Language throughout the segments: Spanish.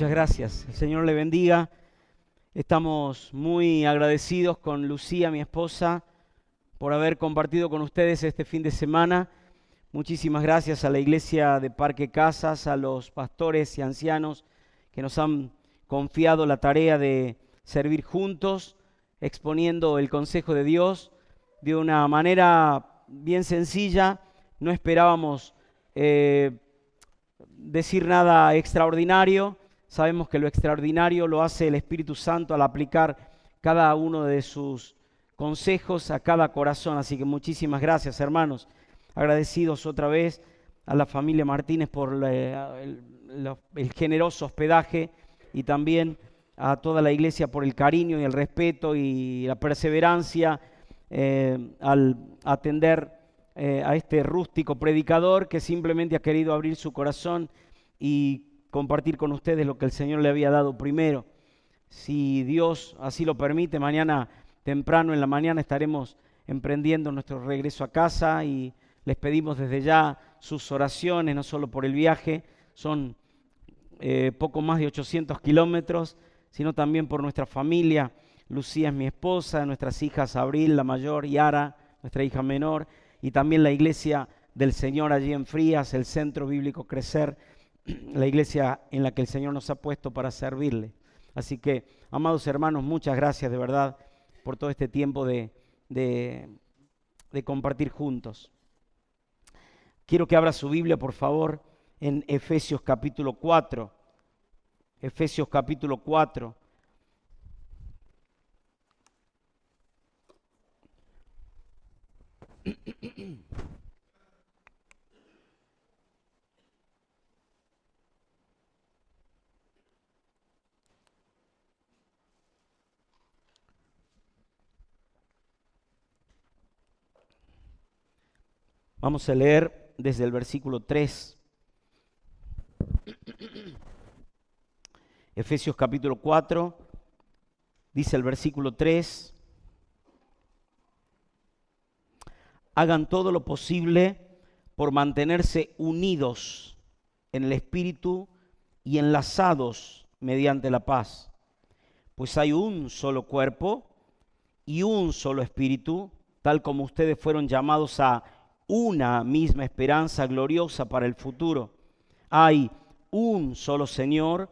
Muchas gracias. El Señor le bendiga. Estamos muy agradecidos con Lucía, mi esposa, por haber compartido con ustedes este fin de semana. Muchísimas gracias a la iglesia de Parque Casas, a los pastores y ancianos que nos han confiado la tarea de servir juntos, exponiendo el consejo de Dios de una manera bien sencilla. No esperábamos decir nada extraordinario. Sabemos que lo extraordinario lo hace el Espíritu Santo al aplicar cada uno de sus consejos a cada corazón. Así que muchísimas gracias, hermanos. Agradecidos otra vez a la familia Martínez por el generoso hospedaje y también a toda la iglesia por el cariño y el respeto y la perseverancia al atender a este rústico predicador que simplemente ha querido abrir su corazón y compartir con ustedes lo que el Señor le había dado primero. Si Dios así lo permite, mañana temprano en la mañana estaremos emprendiendo nuestro regreso a casa y les pedimos desde ya sus oraciones, no solo por el viaje, son poco más de 800 kilómetros, sino también por nuestra familia. Lucía es mi esposa, nuestras hijas Abril, la mayor, y Ara, nuestra hija menor, y también la iglesia del Señor allí en Frías, el Centro Bíblico Crecer, la iglesia en la que el Señor nos ha puesto para servirle. Así que, amados hermanos, muchas gracias de verdad por todo este tiempo de compartir juntos. Quiero que abra su Biblia, por favor, en Efesios capítulo 4. Efesios capítulo 4. Vamos a leer desde el versículo 3. Efesios capítulo 4, dice el versículo 3. Hagan todo lo posible por mantenerse unidos en el Espíritu y enlazados mediante la paz. Pues hay un solo cuerpo y un solo Espíritu, tal como ustedes fueron llamados a una misma esperanza gloriosa para el futuro. Hay un solo Señor,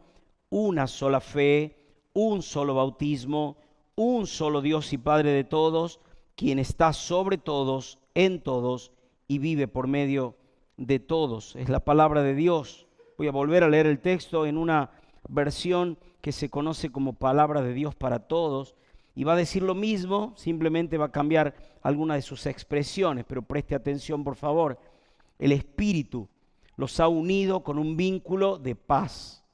una sola fe, un solo bautismo, un solo Dios y Padre de todos, quien está sobre todos, en todos y vive por medio de todos. Es la palabra de Dios. Voy a volver a leer el texto en una versión que se conoce como palabra de Dios para todos. Y va a decir lo mismo, simplemente va a cambiar alguna de sus expresiones, pero preste atención por favor. El Espíritu los ha unido con un vínculo de paz.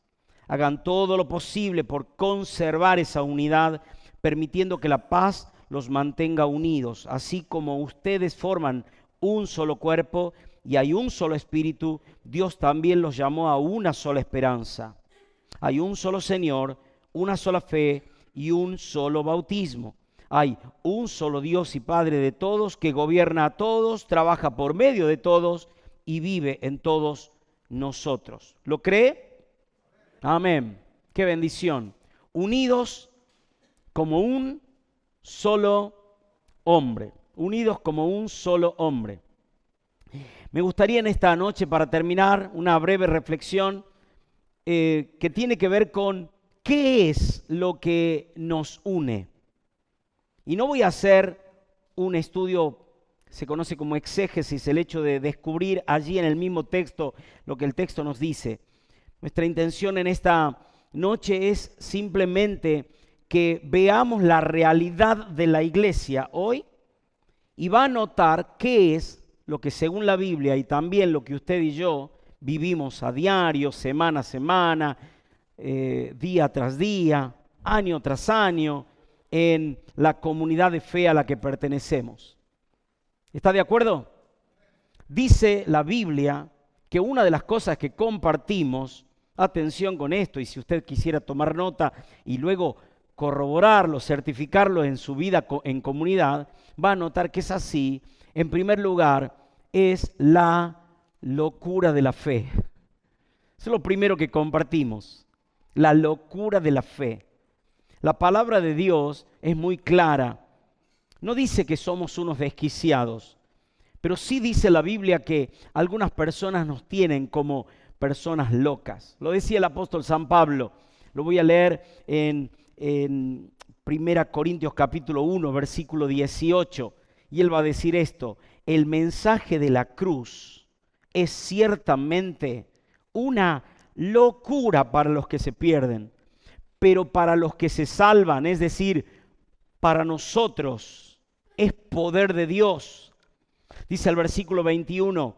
Hagan todo lo posible por conservar esa unidad, permitiendo que la paz los mantenga unidos. Así como ustedes forman un solo cuerpo y hay un solo Espíritu, Dios también los llamó a una sola esperanza. Hay un solo Señor, una sola fe y un solo bautismo. Hay un solo Dios y Padre de todos, que gobierna a todos, trabaja por medio de todos y vive en todos nosotros. ¿Lo cree? Amén. Qué bendición. Unidos como un solo hombre. Unidos como un solo hombre. Me gustaría en esta noche, para terminar, una breve reflexión que tiene que ver con ¿qué es lo que nos une? Y no voy a hacer un estudio, se conoce como exégesis, el hecho de descubrir allí en el mismo texto lo que el texto nos dice. Nuestra intención en esta noche es simplemente que veamos la realidad de la iglesia hoy y va a notar qué es lo que según la Biblia y también lo que usted y yo vivimos a diario, semana a semana, día tras día, año tras año, en la comunidad de fe a la que pertenecemos. ¿Está de acuerdo? Dice la Biblia que una de las cosas que compartimos, atención con esto, y si usted quisiera tomar nota y luego corroborarlo, certificarlo en su vida en comunidad, va a notar que es así. En primer lugar, es la locura de la fe. Eso es lo primero que compartimos. La locura de la fe. La palabra de Dios es muy clara. No dice que somos unos desquiciados, pero sí dice la Biblia que algunas personas nos tienen como personas locas. Lo decía el apóstol San Pablo. Lo voy a leer en 1 Corintios capítulo 1, versículo 18. Y él va a decir esto: el mensaje de la cruz es ciertamente una locura para los que se pierden, pero para los que se salvan, es decir, para nosotros, es poder de Dios. Dice el versículo 21,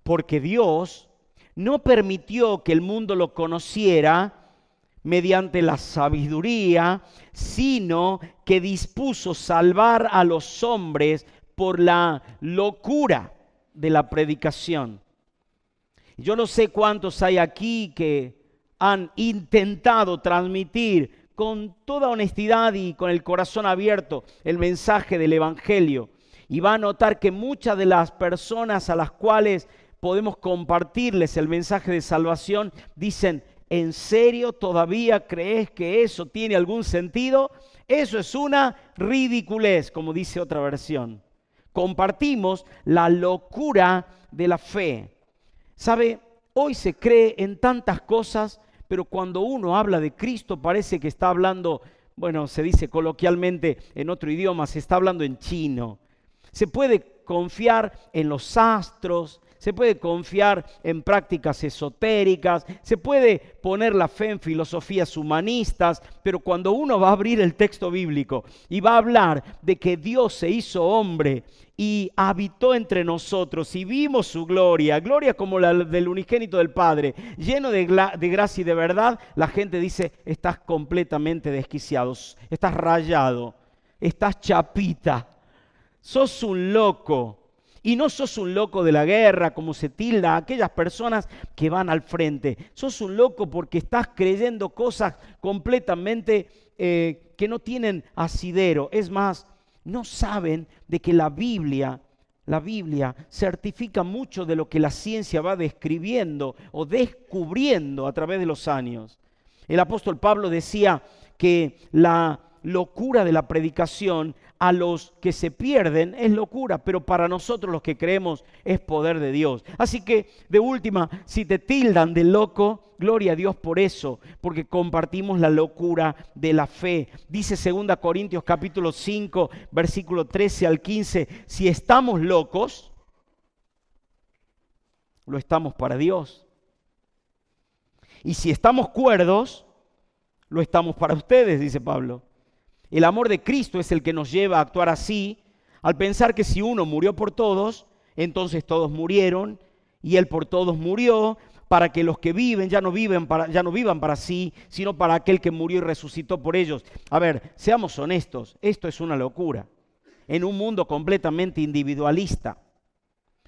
porque Dios no permitió que el mundo lo conociera mediante la sabiduría, sino que dispuso salvar a los hombres por la locura de la predicación. Yo no sé cuántos hay aquí que han intentado transmitir con toda honestidad y con el corazón abierto el mensaje del Evangelio. Y va a notar que muchas de las personas a las cuales podemos compartirles el mensaje de salvación dicen: ¿en serio todavía crees que eso tiene algún sentido? Eso es una ridiculez, como dice otra versión. Compartimos la locura de la fe. ¿Sabe? Hoy se cree en tantas cosas, pero cuando uno habla de Cristo parece que está hablando, bueno, se dice coloquialmente en otro idioma, se está hablando en chino. Se puede confiar en los astros, se puede confiar en prácticas esotéricas, se puede poner la fe en filosofías humanistas, pero cuando uno va a abrir el texto bíblico y va a hablar de que Dios se hizo hombre y habitó entre nosotros y vimos su gloria, gloria como la del unigénito del Padre, lleno de gracia y de verdad, la gente dice: estás completamente desquiciado, estás rayado, estás chapita, sos un loco. Y no sos un loco de la guerra, como se tilda a aquellas personas que van al frente. Sos un loco porque estás creyendo cosas completamente que no tienen asidero. Es más, no saben de que la Biblia certifica mucho de lo que la ciencia va describiendo o descubriendo a través de los años. El apóstol Pablo decía que la locura de la predicación a los que se pierden es locura, pero para nosotros los que creemos es poder de Dios. Así que, de última, si te tildan de loco, gloria a Dios por eso, porque compartimos la locura de la fe. Dice 2 Corintios capítulo 5, versículo 13 al 15, si estamos locos, lo estamos para Dios. Y si estamos cuerdos, lo estamos para ustedes, dice Pablo. El amor de Cristo es el que nos lleva a actuar así, al pensar que si uno murió por todos, entonces todos murieron, y Él por todos murió, para que los que viven ya no vivan para sí, sino para aquel que murió y resucitó por ellos. A ver, seamos honestos, esto es una locura. En un mundo completamente individualista,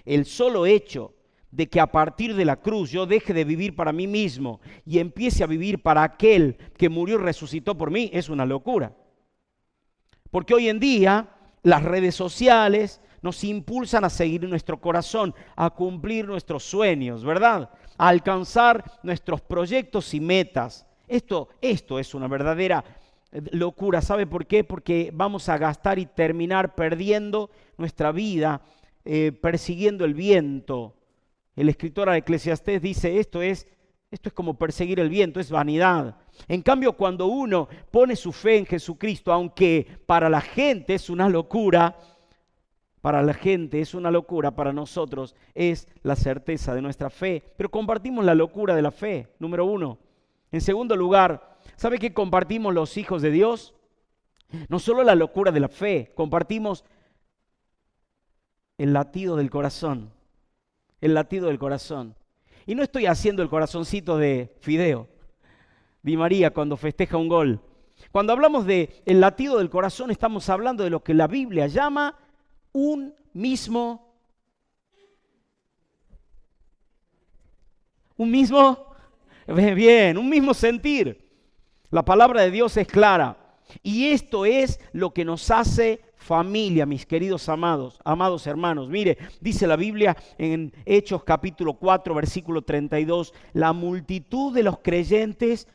el solo hecho de que a partir de la cruz yo deje de vivir para mí mismo y empiece a vivir para aquel que murió y resucitó por mí es una locura. Porque hoy en día las redes sociales nos impulsan a seguir nuestro corazón, a cumplir nuestros sueños, ¿verdad? A alcanzar nuestros proyectos y metas. Esto es una verdadera locura. ¿Sabe por qué? Porque vamos a gastar y terminar perdiendo nuestra vida persiguiendo el viento. El escritor a Eclesiastés dice: esto es como perseguir el viento, es vanidad. En cambio, cuando uno pone su fe en Jesucristo, aunque para la gente es una locura, para nosotros es la certeza de nuestra fe. Pero compartimos la locura de la fe, número 1. En segundo lugar, ¿sabe qué compartimos los hijos de Dios? No solo la locura de la fe, compartimos el latido del corazón. El latido del corazón. Y no estoy haciendo el corazoncito de Fideo, Di María, cuando festeja un gol. Cuando hablamos de el latido del corazón, estamos hablando de lo que la Biblia llama un mismo sentir. La palabra de Dios es clara. Y esto es lo que nos hace familia, mis queridos amados hermanos. Mire, dice la Biblia en Hechos capítulo 4, versículo 32, la multitud de los creyentes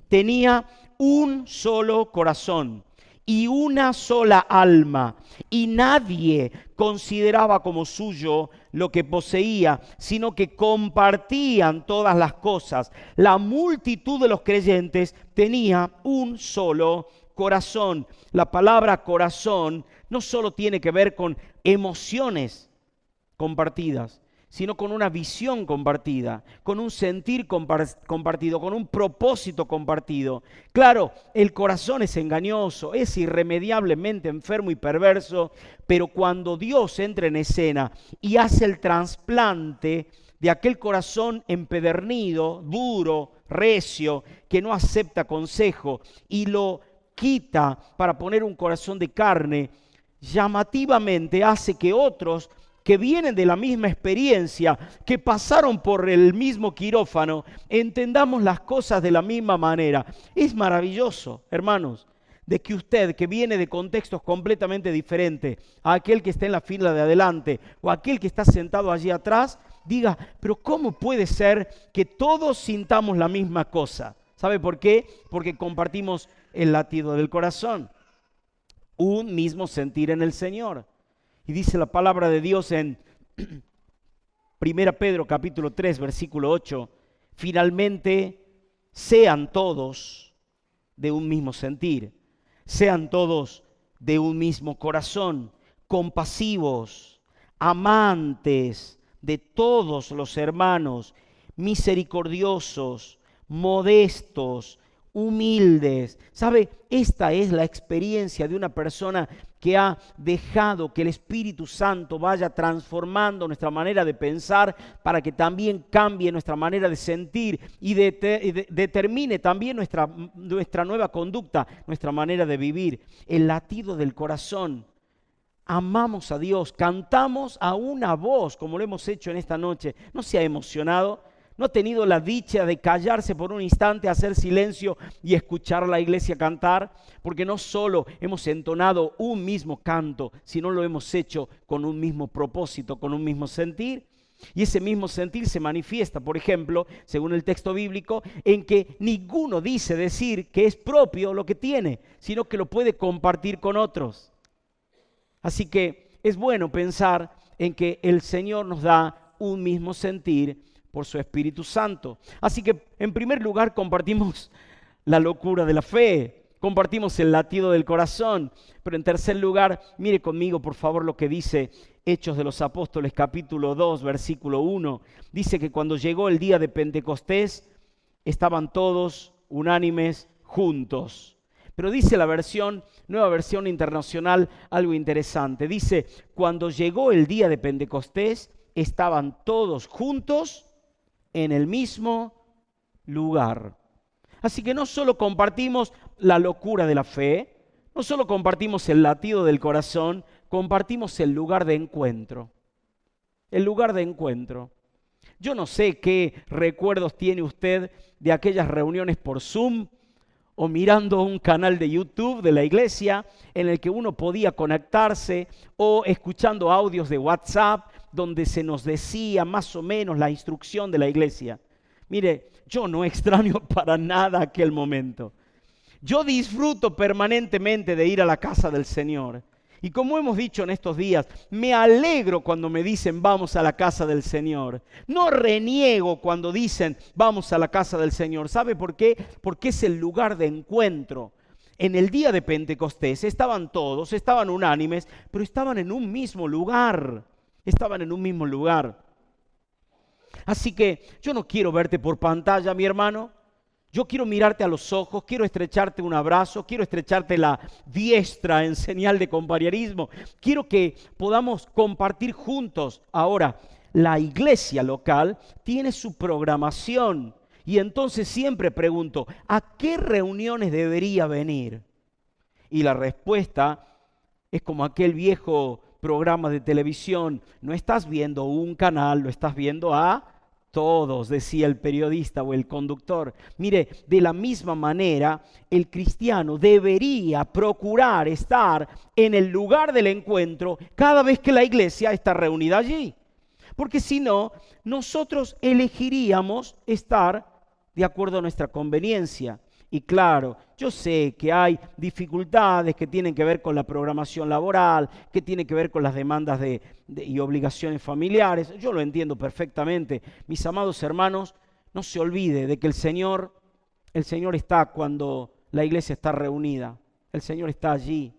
tenía un solo corazón y una sola alma, y nadie consideraba como suyo lo que poseía, sino que compartían todas las cosas. La multitud de los creyentes tenía un solo corazón. La palabra corazón no solo tiene que ver con emociones compartidas, sino con una visión compartida, con un sentir compartido, con un propósito compartido. Claro, el corazón es engañoso, es irremediablemente enfermo y perverso, pero cuando Dios entra en escena y hace el trasplante de aquel corazón empedernido, duro, recio, que no acepta consejo, y lo quita para poner un corazón de carne, llamativamente hace que otros que vienen de la misma experiencia, que pasaron por el mismo quirófano, entendamos las cosas de la misma manera. Es maravilloso, hermanos, de que usted, que viene de contextos completamente diferentes a aquel que está en la fila de adelante o aquel que está sentado allí atrás, diga, pero ¿cómo puede ser que todos sintamos la misma cosa? ¿Sabe por qué? Porque compartimos el latido del corazón, un mismo sentir en el Señor. Y dice la palabra de Dios en 1 Pedro capítulo 3, versículo 8, finalmente sean todos de un mismo sentir, sean todos de un mismo corazón, compasivos, amantes de todos los hermanos, misericordiosos, modestos, humildes. ¿Sabe? Esta es la experiencia de una persona que ha dejado que el Espíritu Santo vaya transformando nuestra manera de pensar para que también cambie nuestra manera de sentir y determine también nuestra nueva conducta, nuestra manera de vivir. El latido del corazón. Amamos a Dios, cantamos a una voz como lo hemos hecho en esta noche. ¿No se ha emocionado? ¿No ha tenido la dicha de callarse por un instante, hacer silencio y escuchar a la iglesia cantar? Porque no solo hemos entonado un mismo canto, sino lo hemos hecho con un mismo propósito, con un mismo sentir. Y ese mismo sentir se manifiesta, por ejemplo, según el texto bíblico, en que ninguno dice decir que es propio lo que tiene, sino que lo puede compartir con otros. Así que es bueno pensar en que el Señor nos da un mismo sentir por su Espíritu Santo. Así que en primer lugar compartimos la locura de la fe, compartimos el latido del corazón, pero en tercer lugar, mire conmigo por favor lo que dice Hechos de los Apóstoles capítulo 2 versículo 1. Dice que cuando llegó el día de Pentecostés estaban todos unánimes juntos. Pero dice la nueva versión internacional, algo interesante. Dice, cuando llegó el día de Pentecostés estaban todos juntos en el mismo lugar. Así que no solo compartimos la locura de la fe, no solo compartimos el latido del corazón, compartimos el lugar de encuentro. El lugar de encuentro. Yo no sé qué recuerdos tiene usted de aquellas reuniones por Zoom o mirando un canal de YouTube de la iglesia en el que uno podía conectarse, o escuchando audios de WhatsApp donde se nos decía más o menos la instrucción de la iglesia. Mire, yo no extraño para nada aquel momento. Yo disfruto permanentemente de ir a la casa del Señor. Y como hemos dicho en estos días, me alegro cuando me dicen vamos a la casa del Señor. No reniego cuando dicen vamos a la casa del Señor. ¿Sabe por qué? Porque es el lugar de encuentro. En el día de Pentecostés estaban todos, estaban unánimes, pero estaban en un mismo lugar. Estaban en un mismo lugar. Así que yo no quiero verte por pantalla, mi hermano. Yo quiero mirarte a los ojos, quiero estrecharte un abrazo, quiero estrecharte la diestra en señal de compañerismo. Quiero que podamos compartir juntos. Ahora, la iglesia local tiene su programación y entonces siempre pregunto, ¿a qué reuniones debería venir? Y la respuesta es como aquel viejo programa de televisión. No estás viendo un canal, lo estás viendo a todos, decía el periodista o el conductor. Mire, de la misma manera, el cristiano debería procurar estar en el lugar del encuentro cada vez que la iglesia está reunida allí. Porque si no, nosotros elegiríamos estar de acuerdo a nuestra conveniencia. Y claro, yo sé que hay dificultades que tienen que ver con la programación laboral, que tienen que ver con las demandas y obligaciones familiares. Yo lo entiendo perfectamente. Mis amados hermanos, no se olvide de que el Señor está cuando la iglesia está reunida. El Señor está allí.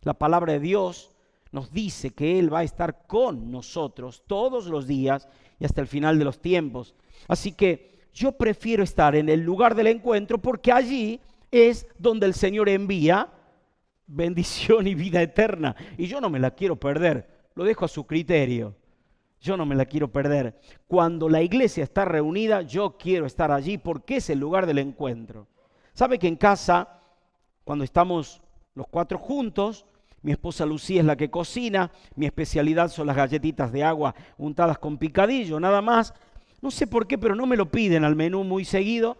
La palabra de Dios nos dice que Él va a estar con nosotros todos los días y hasta el final de los tiempos. Así que yo prefiero estar en el lugar del encuentro porque allí es donde el Señor envía bendición y vida eterna. Y yo no me la quiero perder, lo dejo a su criterio. Yo no me la quiero perder. Cuando la iglesia está reunida, yo quiero estar allí porque es el lugar del encuentro. ¿Sabe que en casa, cuando estamos los 4 juntos, mi esposa Lucía es la que cocina, mi especialidad son las galletitas de agua untadas con picadillo, nada más. No sé por qué, pero no me lo piden al menú muy seguido.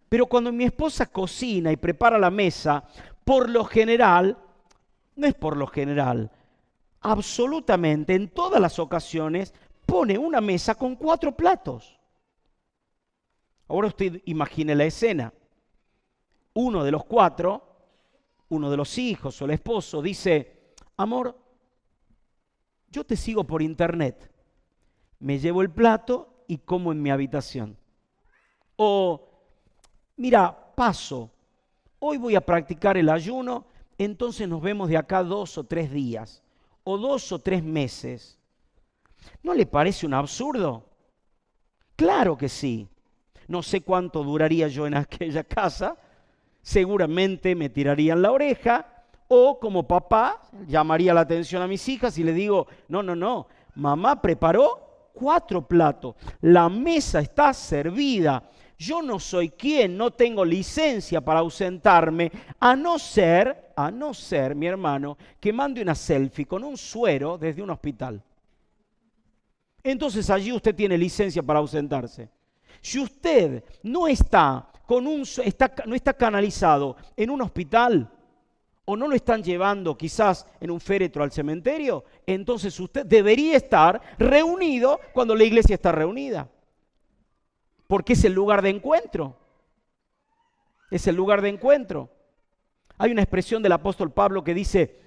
Pero cuando mi esposa cocina y prepara la mesa, por lo general, no es por lo general, absolutamente en todas las ocasiones pone una mesa con 4 platos. Ahora usted imagine la escena. Uno de los 4, uno de los hijos o el esposo dice: amor, yo te sigo por internet, me llevo el plato y como en mi habitación. O, mira, paso, hoy voy a practicar el ayuno, entonces nos vemos de acá 2 o 3 días, o 2 o 3 meses. ¿No le parece un absurdo? Claro que sí. No sé cuánto duraría yo en aquella casa, seguramente me tirarían la oreja, o como papá llamaría la atención a mis hijas y le digo: no, mamá preparó 4 platos, la mesa está servida, yo no soy quien, no tengo licencia para ausentarme, a no ser, mi hermano, que mande una selfie con un suero desde un hospital. Entonces allí usted tiene licencia para ausentarse. Si usted no está canalizado en un hospital, o no lo están llevando quizás en un féretro al cementerio, entonces usted debería estar reunido cuando la iglesia está reunida. Porque es el lugar de encuentro. Es el lugar de encuentro. Hay una expresión del apóstol Pablo que dice: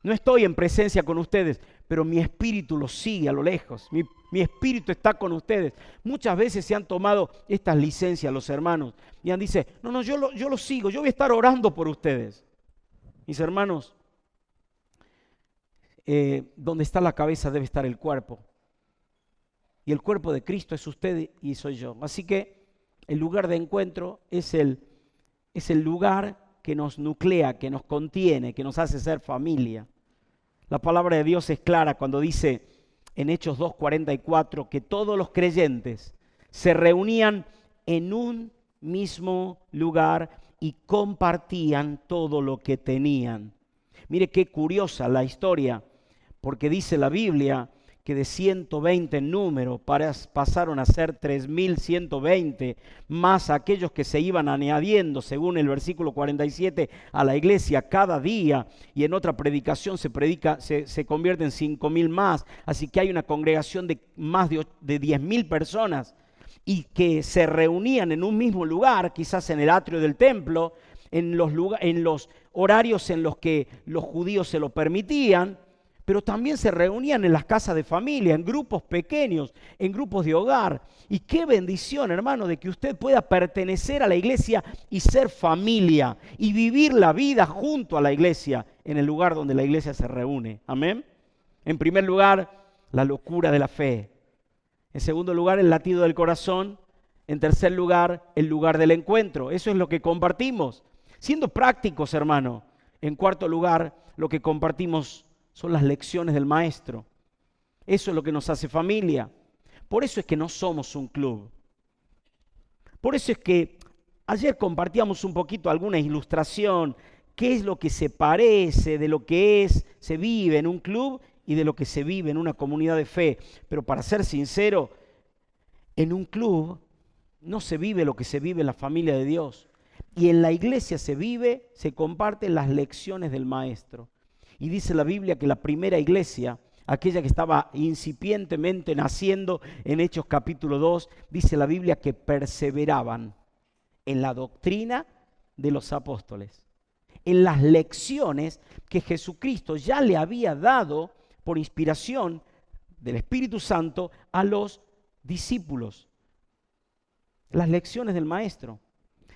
no estoy en presencia con ustedes, pero mi espíritu los sigue a lo lejos. Mi espíritu está con ustedes. Muchas veces se han tomado estas licencias los hermanos y han dicho: no, yo los sigo, yo voy a estar orando por ustedes. Mis hermanos, donde está la cabeza debe estar el cuerpo. Y el cuerpo de Cristo es usted y soy yo. Así que el lugar de encuentro es el lugar que nos nuclea, que nos contiene, que nos hace ser familia. La palabra de Dios es clara cuando dice en Hechos 2:44 que todos los creyentes se reunían en un mismo lugar y compartían todo lo que tenían. Mire qué curiosa la historia, porque dice la Biblia que de 120 en número pasaron a ser 3.120, más aquellos que se iban añadiendo, según el versículo 47, a la iglesia cada día, y en otra predicación se convierte en 5.000 más, así que hay una congregación de más de 10.000 personas, y que se reunían en un mismo lugar, quizás en el atrio del templo, en los horarios en los que los judíos se lo permitían, pero también se reunían en las casas de familia, en grupos pequeños, en grupos de hogar. Y qué bendición, hermano, de que usted pueda pertenecer a la iglesia y ser familia, y vivir la vida junto a la iglesia, en el lugar donde la iglesia se reúne. Amén. En primer lugar, la locura de la fe. En segundo lugar, el latido del corazón. En tercer lugar, el lugar del encuentro. Eso es lo que compartimos. Siendo prácticos, hermano. En cuarto lugar, lo que compartimos son las lecciones del maestro. Eso es lo que nos hace familia. Por eso es que no somos un club. Por eso es que ayer compartíamos un poquito alguna ilustración. ¿Qué es lo que se parece de lo que se vive en un club y de lo que se vive en una comunidad de fe? Pero para ser sincero, en un club no se vive lo que se vive en la familia de Dios. Y en la iglesia se comparten las lecciones del maestro. Y dice la Biblia que la primera iglesia aquella que estaba incipientemente naciendo en Hechos capítulo 2, dice la Biblia que perseveraban en la doctrina de los apóstoles, en las lecciones que Jesucristo ya le había dado por inspiración del Espíritu Santo a los discípulos. Las lecciones del Maestro.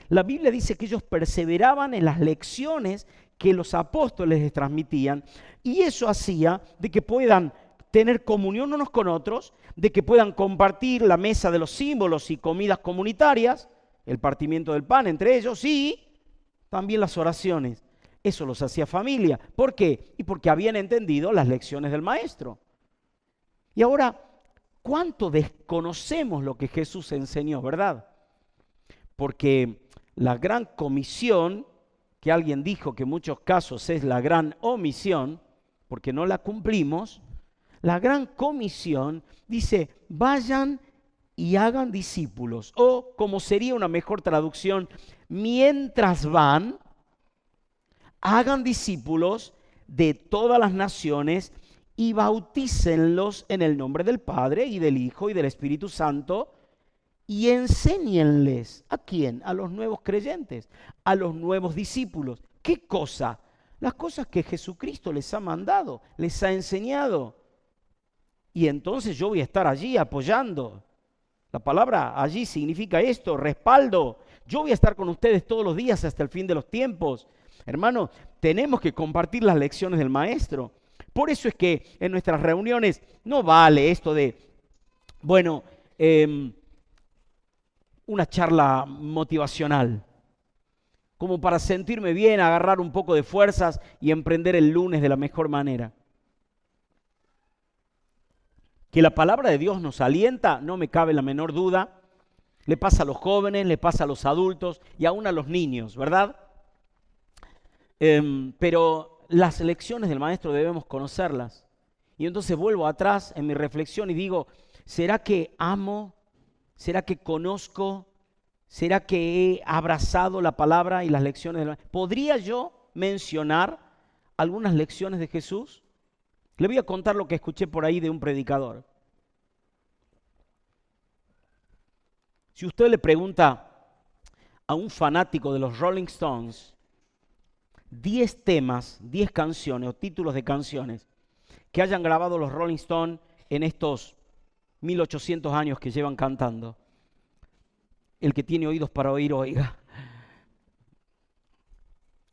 La Biblia dice que ellos perseveraban en las lecciones que los apóstoles les transmitían, y eso hacía de que puedan tener comunión unos con otros, de que puedan compartir la mesa de los símbolos y comidas comunitarias, el partimiento del pan entre ellos y también las oraciones. Eso los hacía familia. ¿Por qué? Y porque habían entendido las lecciones del Maestro. Y ahora, ¿cuánto desconocemos lo que Jesús enseñó, verdad? Porque la gran comisión, que alguien dijo que en muchos casos es la gran omisión, porque no la cumplimos, la gran comisión dice, vayan y hagan discípulos, o como sería una mejor traducción, mientras van, hagan discípulos de todas las naciones y bautícenlos en el nombre del Padre y del Hijo y del Espíritu Santo, y enséñenles. ¿A quién? A los nuevos creyentes, a los nuevos discípulos. ¿Qué cosa? Las cosas que Jesucristo les ha mandado, les ha enseñado. Y entonces yo voy a estar allí apoyando. La palabra allí significa esto, respaldo. Yo voy a estar con ustedes todos los días hasta el fin de los tiempos. Hermano, tenemos que compartir las lecciones del Maestro. Por eso es que en nuestras reuniones no vale esto de, bueno, una charla motivacional, como para sentirme bien, agarrar un poco de fuerzas y emprender el lunes de la mejor manera. Que la palabra de Dios nos alienta, no me cabe la menor duda. Le pasa a los jóvenes, le pasa a los adultos y aún a los niños, ¿verdad? Pero las lecciones del Maestro debemos conocerlas. Y entonces vuelvo atrás en mi reflexión y digo, ¿será que amo? ¿Será que conozco? ¿Será que he abrazado la palabra y las lecciones del Maestro? ¿Podría yo mencionar algunas lecciones de Jesús? Le voy a contar lo que escuché por ahí de un predicador. Si usted le pregunta a un fanático de los Rolling Stones 10 temas, 10 canciones o títulos de canciones que hayan grabado los Rolling Stones en estos 1800 años que llevan cantando, el que tiene oídos para oír, oiga.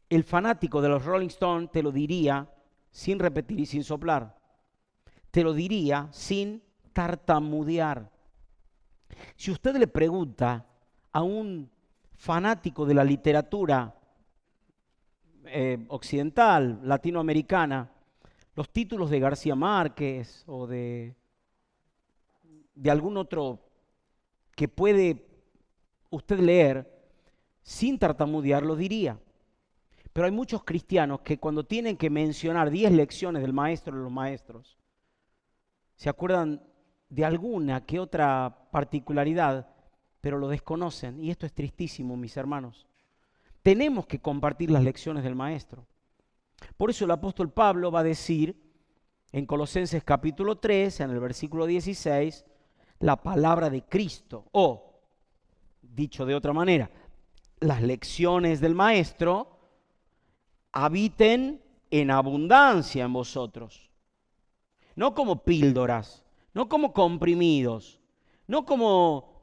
El fanático de los Rolling Stones te lo diría sin repetir y sin soplar. Te lo diría sin tartamudear. Si usted le pregunta a un fanático de la literatura occidental, latinoamericana, los títulos de García Márquez o de algún otro que puede usted leer sin tartamudear, lo diría. Pero hay muchos cristianos que cuando tienen que mencionar 10 lecciones del Maestro de los Maestros, se acuerdan de alguna que otra particularidad, pero lo desconocen. Y esto es tristísimo, mis hermanos. Tenemos que compartir las lecciones del Maestro. Por eso el apóstol Pablo va a decir en Colosenses capítulo 3, en el versículo 16, la palabra de Cristo, o, dicho de otra manera, las lecciones del Maestro habiten en abundancia en vosotros. No como píldoras, no como comprimidos, no como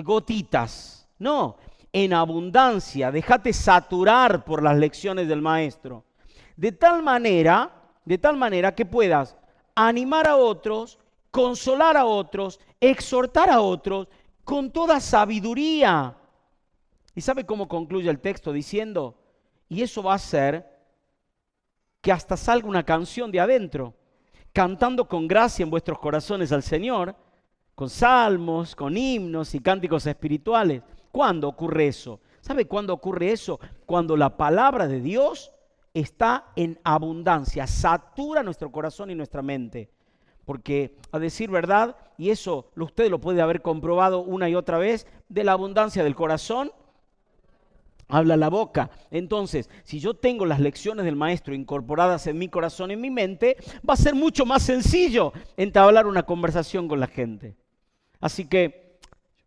gotitas, no, en abundancia. Déjate saturar por las lecciones del Maestro. De tal manera que puedas animar a otros, consolar a otros, exhortar a otros con toda sabiduría. ¿Y sabe cómo concluye el texto? Diciendo, y eso va a hacer que hasta salga una canción de adentro, cantando con gracia en vuestros corazones al Señor, con salmos, con himnos y cánticos espirituales. ¿Cuándo ocurre eso? ¿Sabe cuándo ocurre eso? Cuando la palabra de Dios está en abundancia, satura nuestro corazón y nuestra mente. Porque, a decir verdad, y eso usted lo puede haber comprobado una y otra vez, de la abundancia del corazón habla la boca. Entonces, si yo tengo las lecciones del maestro incorporadas en mi corazón, en mi mente, va a ser mucho más sencillo entablar una conversación con la gente. Así que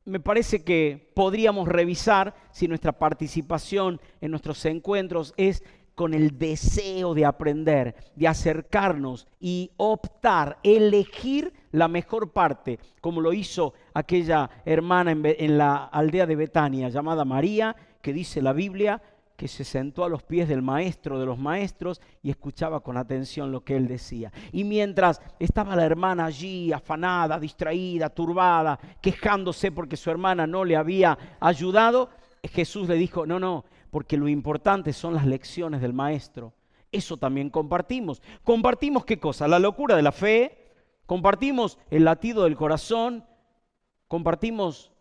me parece que podríamos revisar si nuestra participación en nuestros encuentros es con el deseo de aprender, de acercarnos y optar, elegir la mejor parte, como lo hizo aquella hermana en la aldea de Betania llamada María, que dice la Biblia que se sentó a los pies del maestro de los maestros y escuchaba con atención lo que él decía. Y mientras estaba la hermana allí, afanada, distraída, turbada, quejándose porque su hermana no le había ayudado, Jesús le dijo, no, porque lo importante son las lecciones del maestro. Eso también compartimos. ¿Compartimos qué cosa? La locura de la fe, compartimos el latido del corazón, compartimos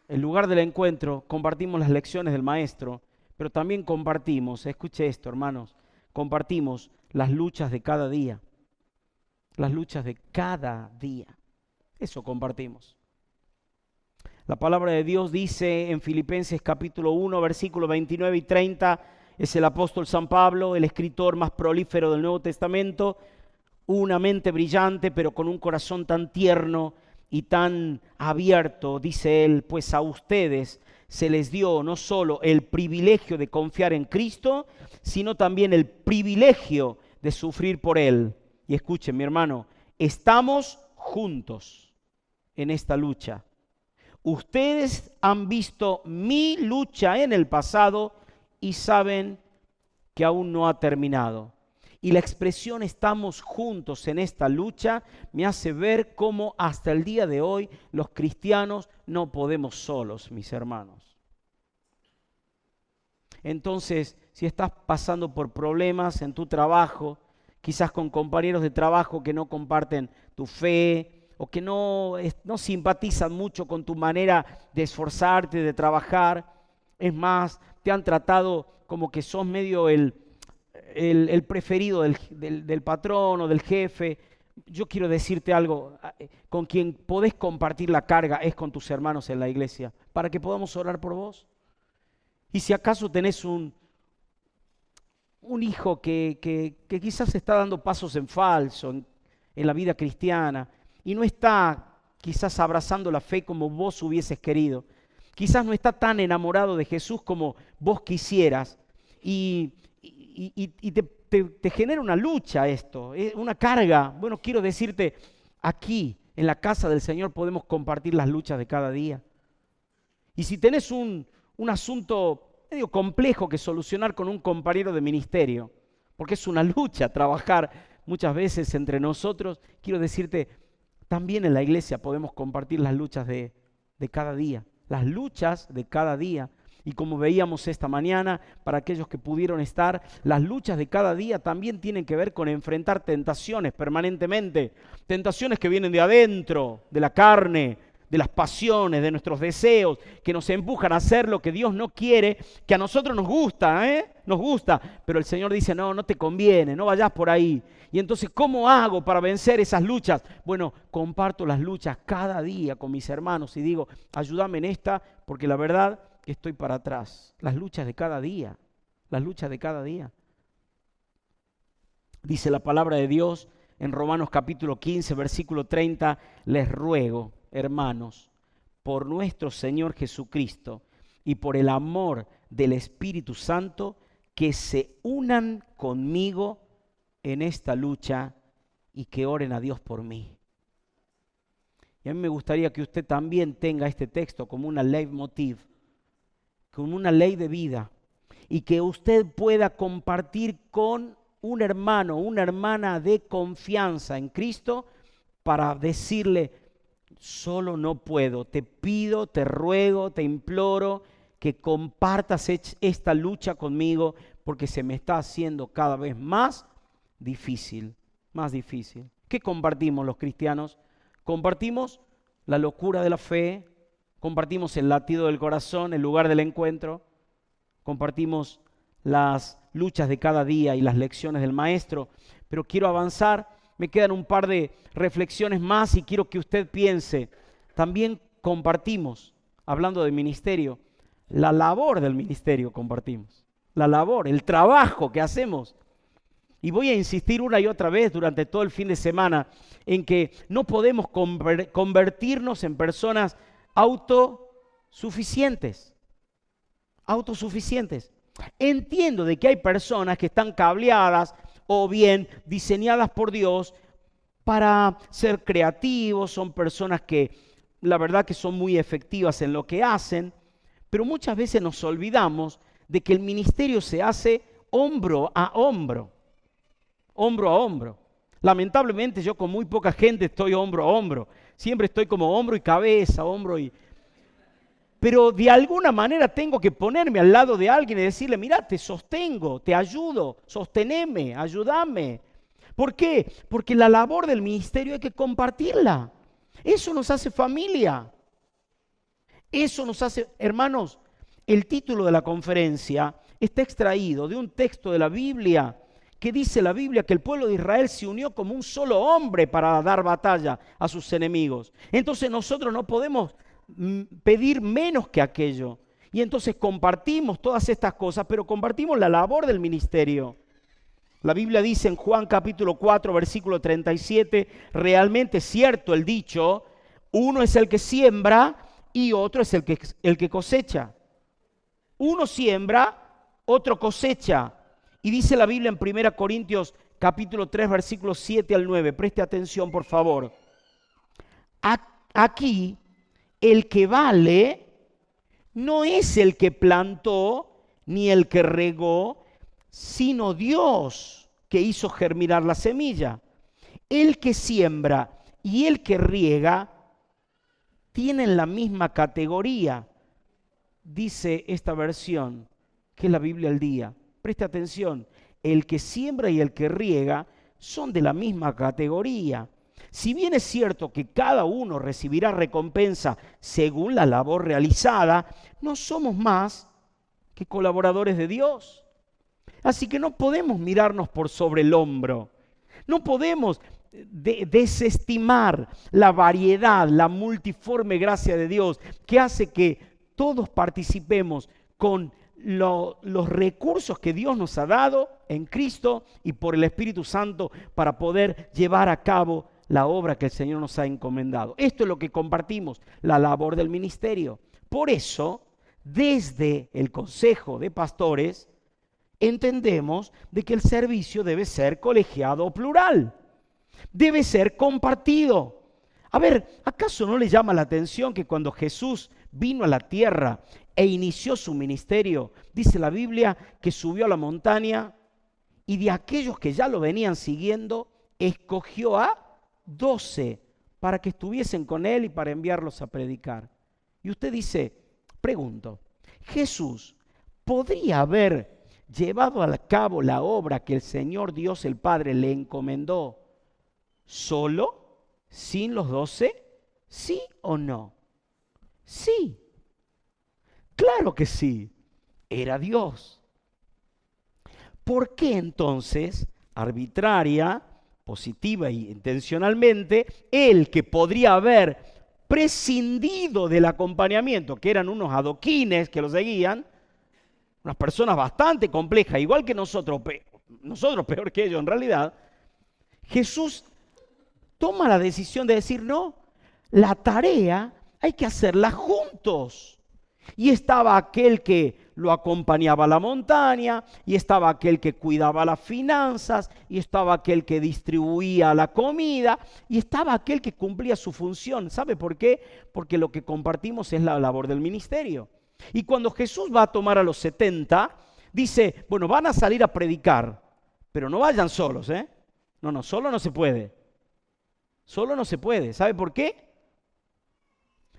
el lugar del encuentro, compartimos las lecciones del maestro, pero también compartimos, escuche esto, hermanos, compartimos las luchas de cada día. Las luchas de cada día. Eso compartimos. La palabra de Dios dice en Filipenses capítulo 1, versículos 29 y 30, es el apóstol San Pablo, el escritor más prolífero del Nuevo Testamento, una mente brillante, pero con un corazón tan tierno y tan abierto, dice él, pues a ustedes se les dio no solo el privilegio de confiar en Cristo, sino también el privilegio de sufrir por Él. Y escuchen, mi hermano, estamos juntos en esta lucha. Ustedes han visto mi lucha en el pasado y saben que aún no ha terminado. Y la expresión estamos juntos en esta lucha me hace ver cómo hasta el día de hoy los cristianos no podemos solos, mis hermanos. Entonces, si estás pasando por problemas en tu trabajo, quizás con compañeros de trabajo que no comparten tu fe, o que no simpatizan mucho con tu manera de esforzarte, de trabajar. Es más, te han tratado como que sos medio el preferido del patrón o del jefe. Yo quiero decirte algo, con quien podés compartir la carga es con tus hermanos en la iglesia, para que podamos orar por vos. Y si acaso tenés un hijo que quizás está dando pasos en falso en la vida cristiana, y no está quizás abrazando la fe como vos hubieses querido. Quizás no está tan enamorado de Jesús como vos quisieras. Y te genera una lucha esto, una carga. Bueno, quiero decirte, aquí en la casa del Señor podemos compartir las luchas de cada día. Y si tenés un asunto medio complejo que solucionar con un compañero de ministerio, porque es una lucha trabajar muchas veces entre nosotros, quiero decirte, también en la iglesia podemos compartir las luchas de cada día, las luchas de cada día. Y como veíamos esta mañana, para aquellos que pudieron estar, las luchas de cada día también tienen que ver con enfrentar tentaciones permanentemente, tentaciones que vienen de adentro, de la carne, de las pasiones, de nuestros deseos, que nos empujan a hacer lo que Dios no quiere, que a nosotros nos gusta, nos gusta, pero el Señor dice, no te conviene, no vayas por ahí. Y entonces, ¿cómo hago para vencer esas luchas? Bueno, comparto las luchas cada día con mis hermanos y digo, ayúdame en esta, porque la verdad que estoy para atrás. Las luchas de cada día, las luchas de cada día. Dice la palabra de Dios en Romanos capítulo 15, versículo 30, les ruego, hermanos, por nuestro Señor Jesucristo y por el amor del Espíritu Santo, que se unan conmigo en esta lucha y que oren a Dios por mí. Y a mí me gustaría que usted también tenga este texto como una leitmotiv, como una ley de vida, y que usted pueda compartir con un hermano, una hermana de confianza en Cristo para decirle, solo no puedo, te pido, te ruego, te imploro que compartas esta lucha conmigo porque se me está haciendo cada vez más difícil, más difícil. ¿Qué compartimos los cristianos? Compartimos la locura de la fe, compartimos el latido del corazón, el lugar del encuentro, compartimos las luchas de cada día y las lecciones del maestro, pero quiero avanzar, me quedan un par de reflexiones más y quiero que usted piense, también compartimos, hablando de ministerio, la labor del ministerio compartimos. La labor, el trabajo que hacemos. Y voy a insistir una y otra vez durante todo el fin de semana en que no podemos convertirnos en personas autosuficientes. Autosuficientes. Entiendo de que hay personas que están cableadas o bien diseñadas por Dios para ser creativos, son personas que la verdad que son muy efectivas en lo que hacen, pero muchas veces nos olvidamos de que el ministerio se hace hombro a hombro. Hombro a hombro. Lamentablemente yo con muy poca gente estoy hombro a hombro. Siempre estoy como hombro y cabeza, hombro y... Pero de alguna manera tengo que ponerme al lado de alguien y decirle, mira, te sostengo, te ayudo, sosteneme, ayúdame. ¿Por qué? Porque la labor del ministerio hay que compartirla. Eso nos hace familia. Eso nos hace, hermanos, el título de la conferencia está extraído de un texto de la Biblia que dice la Biblia que el pueblo de Israel se unió como un solo hombre para dar batalla a sus enemigos. Entonces nosotros no podemos pedir menos que aquello. Y entonces compartimos todas estas cosas, pero compartimos la labor del ministerio. La Biblia dice en Juan capítulo 4, versículo 37, realmente es cierto el dicho, uno es el que siembra y otro es el que cosecha. Uno siembra, otro cosecha. Y dice la Biblia en 1 Corintios capítulo 3, versículos 7 al 9. Preste atención, por favor. Aquí, el que vale no es el que plantó ni el que regó, sino Dios que hizo germinar la semilla. El que siembra y el que riega tienen la misma categoría. Dice esta versión, que es la Biblia al día. Preste atención, el que siembra y el que riega son de la misma categoría. Si bien es cierto que cada uno recibirá recompensa según la labor realizada, no somos más que colaboradores de Dios. Así que no podemos mirarnos por sobre el hombro. No podemos desestimar la variedad, la multiforme gracia de Dios que hace que todos participemos con los recursos que Dios nos ha dado en Cristo y por el Espíritu Santo para poder llevar a cabo la obra que el Señor nos ha encomendado. Esto es lo que compartimos, la labor del ministerio. Por eso, desde el Consejo de Pastores, entendemos de que el servicio debe ser colegiado o plural, debe ser compartido. A ver, ¿acaso no le llama la atención que cuando Jesús vino a la tierra e inició su ministerio, dice la Biblia que subió a la montaña y de aquellos que ya lo venían siguiendo, escogió a 12 para que estuviesen con él y para enviarlos a predicar? Y usted dice, pregunto, ¿Jesús podría haber llevado a cabo la obra que el Señor Dios el Padre le encomendó solo, sin los 12? ¿Sí o no? Sí. Claro que sí, era Dios. ¿Por qué entonces, arbitraria, positiva e intencionalmente, él que podría haber prescindido del acompañamiento, que eran unos adoquines que lo seguían, unas personas bastante complejas, igual que nosotros peor que ellos en realidad, Jesús toma la decisión de decir, no, la tarea hay que hacerla juntos. Y estaba aquel que lo acompañaba a la montaña, y estaba aquel que cuidaba las finanzas, y estaba aquel que distribuía la comida, y estaba aquel que cumplía su función. ¿Sabe por qué? Porque lo que compartimos es la labor del ministerio. Y cuando Jesús va a tomar a los 70, dice, bueno, van a salir a predicar, pero no vayan solos, ¿eh? No, solo no se puede. Solo no se puede. ¿Sabe por qué?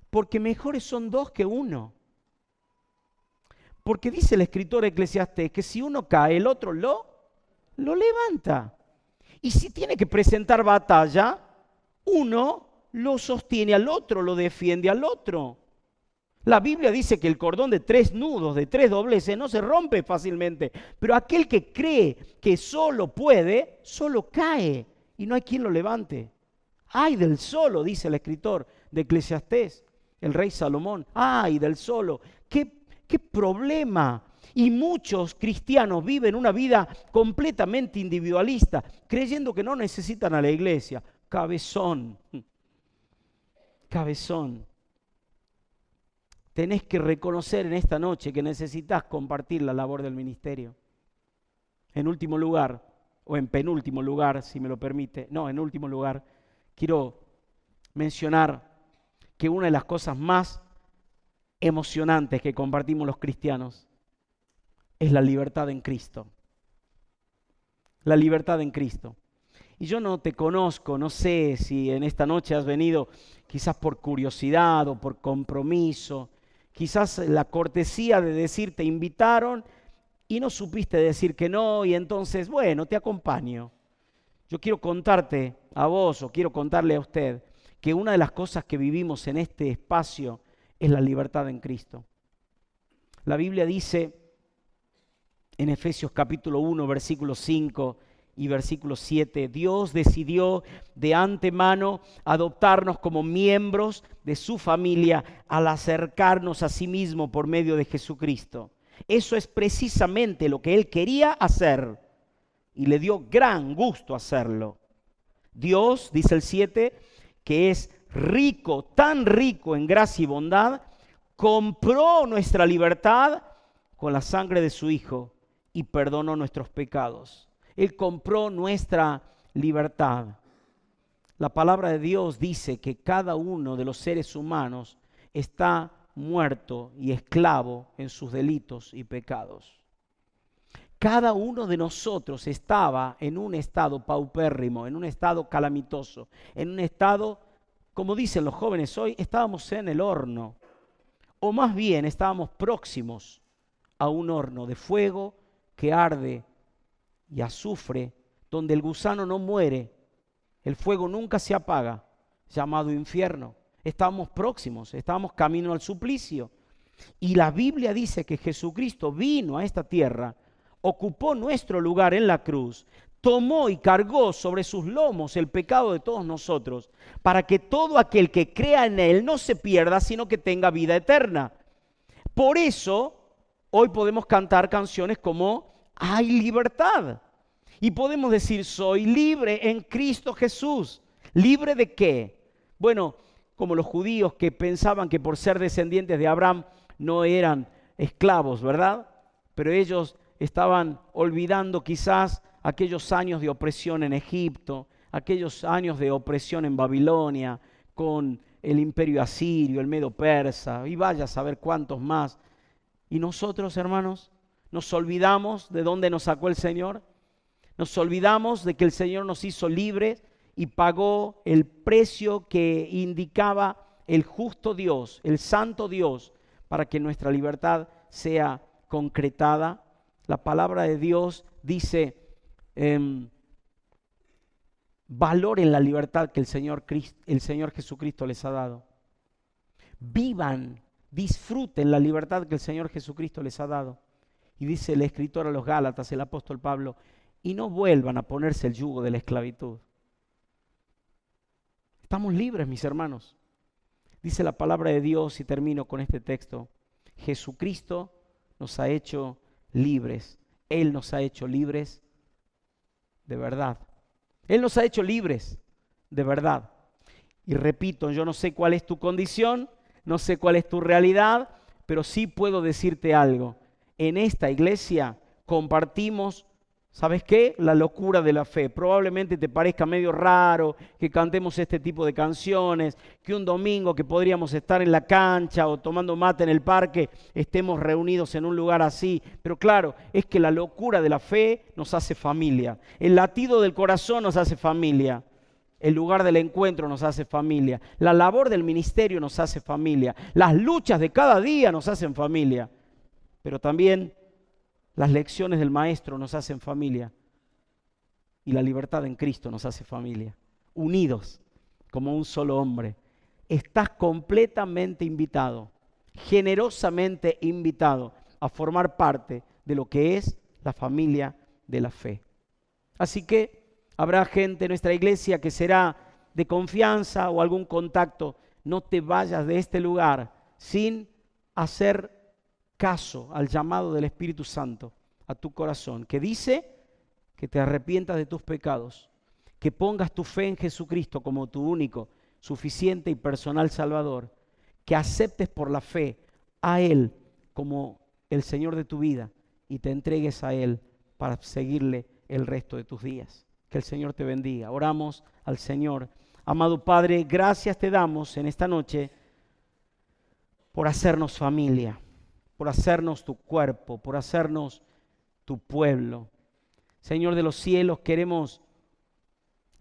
Porque mejores son 2 que 1. Porque dice el escritor Eclesiastés que si uno cae, el otro lo levanta. Y si tiene que presentar batalla, uno lo sostiene al otro, lo defiende al otro. La Biblia dice que el cordón de 3 nudos, de 3 dobleces, no se rompe fácilmente. Pero aquel que cree que solo puede, solo cae y no hay quien lo levante. Ay del solo, dice el escritor de Eclesiastés, el rey Salomón. Ay del solo. qué problema. Y muchos cristianos viven una vida completamente individualista, creyendo que no necesitan a la iglesia. Cabezón. Cabezón. Tenés que reconocer en esta noche que necesitas compartir la labor del ministerio. En último lugar, o en penúltimo lugar, si me lo permite, no, en último lugar, quiero mencionar que una de las cosas más emocionantes que compartimos los cristianos es la libertad en Cristo. La libertad en Cristo. Y yo no te conozco, no sé si en esta noche has venido quizás por curiosidad o por compromiso, quizás la cortesía de decir te invitaron y no supiste decir que no y entonces, bueno, te acompaño. Yo quiero contarte a vos o quiero contarle a usted que una de las cosas que vivimos en este espacio es la libertad en Cristo. La Biblia dice en Efesios capítulo 1, versículo 5 y versículo 7, Dios decidió de antemano adoptarnos como miembros de su familia al acercarnos a sí mismo por medio de Jesucristo. Eso es precisamente lo que Él quería hacer y le dio gran gusto hacerlo. Dios, dice el 7, que es rico, tan rico en gracia y bondad, compró nuestra libertad con la sangre de su Hijo y perdonó nuestros pecados. Él compró nuestra libertad. La palabra de Dios dice que cada uno de los seres humanos está muerto y esclavo en sus delitos y pecados. Cada uno de nosotros estaba en un estado paupérrimo, en un estado calamitoso, en un estado, como dicen los jóvenes hoy, estábamos en el horno, o más bien estábamos próximos a un horno de fuego que arde y azufre, donde el gusano no muere, el fuego nunca se apaga, llamado infierno. Estábamos próximos, estábamos camino al suplicio. Y la Biblia dice que Jesucristo vino a esta tierra, ocupó nuestro lugar en la cruz, tomó y cargó sobre sus lomos el pecado de todos nosotros, para que todo aquel que crea en Él no se pierda, sino que tenga vida eterna. Por eso, hoy podemos cantar canciones como hay libertad. Y podemos decir, soy libre en Cristo Jesús. ¿Libre de qué? Bueno, como los judíos que pensaban que por ser descendientes de Abraham no eran esclavos, ¿verdad? Pero ellos estaban olvidando quizás aquellos años de opresión en Egipto, aquellos años de opresión en Babilonia, con el imperio asirio, el medo persa, y vaya a saber cuántos más. Y nosotros, hermanos, nos olvidamos de dónde nos sacó el Señor. Nos olvidamos de que el Señor nos hizo libres y pagó el precio que indicaba el justo Dios, el santo Dios, para que nuestra libertad sea concretada. La palabra de Dios dice, valoren la libertad que el Señor Jesucristo les ha dado. Vivan, disfruten la libertad que el Señor Jesucristo les ha dado. Y dice el escritor a los Gálatas, el apóstol Pablo, y no vuelvan a ponerse el yugo de la esclavitud. Estamos libres, mis hermanos. Dice la palabra de Dios, y termino con este texto, Jesucristo nos ha hecho libres. Él nos ha hecho libres de verdad. Él nos ha hecho libres de verdad. Y repito, yo no sé cuál es tu condición, no sé cuál es tu realidad, pero sí puedo decirte algo. En esta iglesia compartimos, ¿sabes qué? La locura de la fe. Probablemente te parezca medio raro que cantemos este tipo de canciones, que un domingo que podríamos estar en la cancha o tomando mate en el parque, estemos reunidos en un lugar así. Pero claro, es que la locura de la fe nos hace familia. El latido del corazón nos hace familia. El lugar del encuentro nos hace familia. La labor del ministerio nos hace familia. Las luchas de cada día nos hacen familia. Pero también las lecciones del maestro nos hacen familia. Y la libertad en Cristo nos hace familia. Unidos como un solo hombre. Estás completamente invitado, generosamente invitado a formar parte de lo que es la familia de la fe. Así que habrá gente en nuestra iglesia que será de confianza o algún contacto. No te vayas de este lugar sin hacer caso al llamado del Espíritu Santo a tu corazón, que dice que te arrepientas de tus pecados, que pongas tu fe en Jesucristo como tu único, suficiente y personal Salvador, que aceptes por la fe a Él como el Señor de tu vida y te entregues a Él para seguirle el resto de tus días. Que el Señor te bendiga. Oramos al Señor. Amado Padre, gracias te damos en esta noche por hacernos familia, por hacernos tu cuerpo, por hacernos tu pueblo. Señor de los cielos, queremos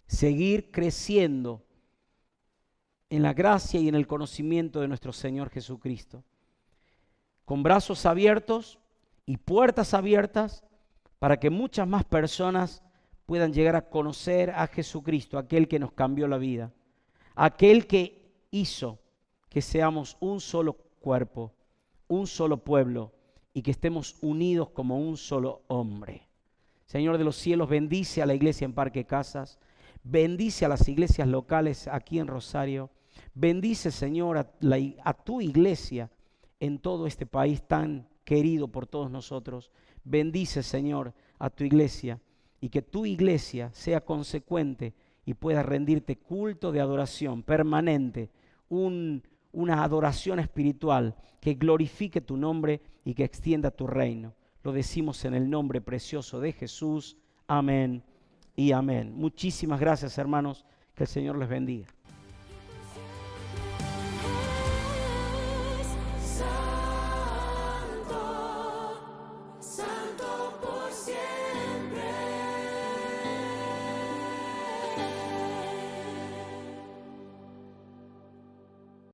seguir creciendo en la gracia y en el conocimiento de nuestro Señor Jesucristo, con brazos abiertos y puertas abiertas para que muchas más personas puedan llegar a conocer a Jesucristo, aquel que nos cambió la vida, aquel que hizo que seamos un solo cuerpo, un solo pueblo y que estemos unidos como un solo hombre. Señor de los cielos, bendice a la iglesia en Parque Casas, bendice a las iglesias locales aquí en Rosario, bendice, Señor, a tu iglesia en todo este país tan querido por todos nosotros. Bendice, Señor, a tu iglesia y que tu iglesia sea consecuente y pueda rendirte culto de adoración permanente, una adoración espiritual que glorifique tu nombre y que extienda tu reino. Lo decimos en el nombre precioso de Jesús. Amén y amén. Muchísimas gracias, hermanos. Que el Señor les bendiga.